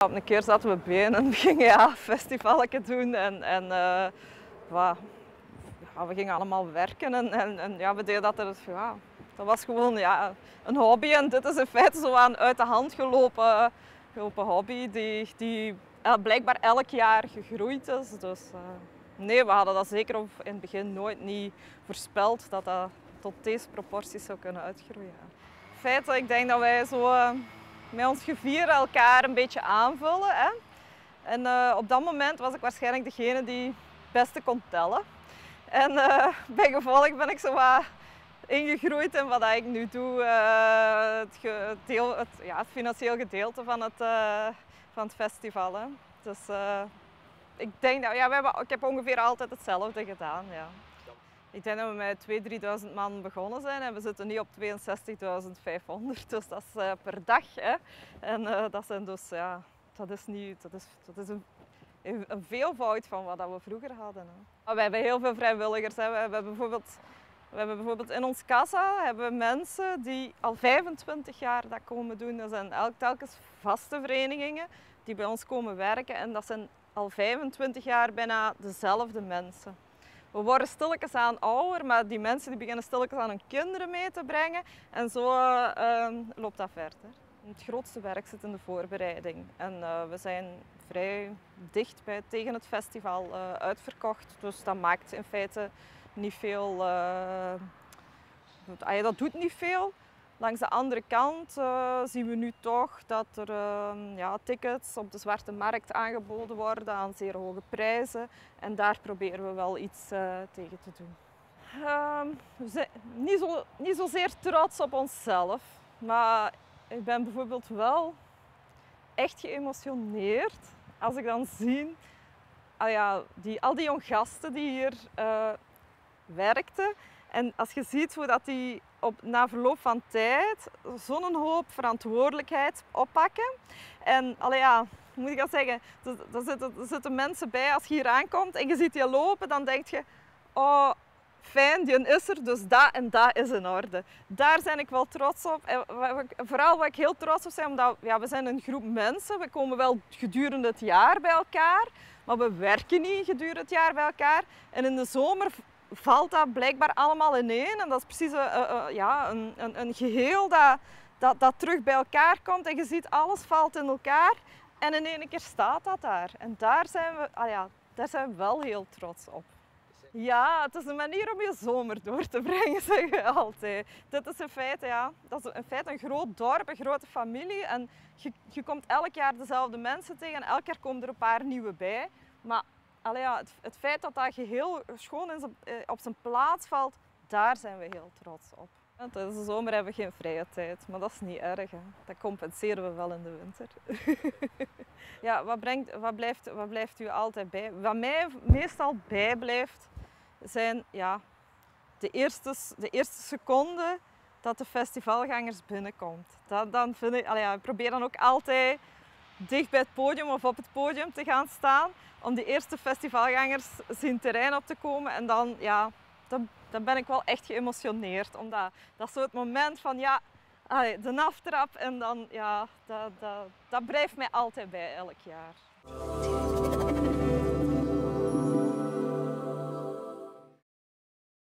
Op een keer zaten we bijeen en we gingen festivalletje doen we gingen allemaal werken en we deden dat dat was gewoon een hobby en dit is in feite zo aan uit de hand gelopen hobby die blijkbaar elk jaar gegroeid is. Dus nee, we hadden dat zeker in het begin nooit niet voorspeld dat dat tot deze proporties zou kunnen uitgroeien. In feite, ik denk dat wij zo met ons gevier elkaar een beetje aanvullen. Hè? En op dat moment was ik waarschijnlijk degene die het beste kon tellen. En bij gevolg ben ik zo wat ingegroeid in wat ik nu doe, het financieel gedeelte van het festival. Hè. Dus ik denk dat ik heb ongeveer altijd hetzelfde gedaan. Ja. Ik denk dat we met 2.000-3.000 man begonnen zijn en we zitten nu op 62.500, dus dat is per dag. Hè. En dat zijn dus, dat is een veelvoud van wat we vroeger hadden. Hè. We hebben heel veel vrijwilligers. Hè. We hebben bijvoorbeeld in ons kassa hebben we mensen die al 25 jaar dat komen doen. Dat zijn telkens vaste verenigingen die bij ons komen werken en dat zijn al 25 jaar bijna dezelfde mensen. We worden stilletjes aan ouder, maar die mensen die beginnen stilletjes aan hun kinderen mee te brengen en zo loopt dat verder. Het grootste werk zit in de voorbereiding en we zijn vrij dicht tegen het festival uitverkocht, dus dat maakt in feite niet veel, dat doet niet veel. Langs de andere kant zien we nu toch dat er tickets op de zwarte markt aangeboden worden aan zeer hoge prijzen. En daar proberen we wel iets tegen te doen. We zijn niet zozeer trots op onszelf, maar ik ben bijvoorbeeld wel echt geëmotioneerd als ik dan zie al die jong gasten die hier werkten. En als je ziet hoe dat die na verloop van tijd zo'n hoop verantwoordelijkheid oppakken. En hoe moet ik dat zeggen, er zitten mensen bij als je hier aankomt en je ziet die lopen, dan denk je, oh fijn, die is er, dus dat en dat is in orde. Daar ben ik wel trots op. En vooral wat ik heel trots op ben, omdat we zijn een groep mensen, we komen wel gedurende het jaar bij elkaar, maar we werken niet gedurende het jaar bij elkaar. En in de zomer valt dat blijkbaar allemaal ineen en dat is precies een geheel dat terug bij elkaar komt en je ziet alles valt in elkaar en in één keer staat dat daar. En daar zijn we wel heel trots op. Ja, het is een manier om je zomer door te brengen, zeggen we altijd. Dit is in feite, dat is in feite een groot dorp, een grote familie en je komt elk jaar dezelfde mensen tegen en elk jaar komen er een paar nieuwe bij. Maar het feit dat dat geheel schoon op zijn plaats valt, daar zijn we heel trots op. Tijdens de zomer hebben we geen vrije tijd, maar dat is niet erg. Hè. Dat compenseren we wel in de winter. Ja, wat blijft u altijd bij? Wat mij meestal bijblijft, zijn de eerste seconden dat de festivalgangers binnenkomt. Dan vind ik, ik probeer dan ook altijd dicht bij het podium of op het podium te gaan staan om die eerste festivalgangers zien terrein op te komen en dan ben ik wel echt geëmotioneerd. Omdat dat is zo het moment van de aftrap en dan dat blijft mij altijd bij elk jaar.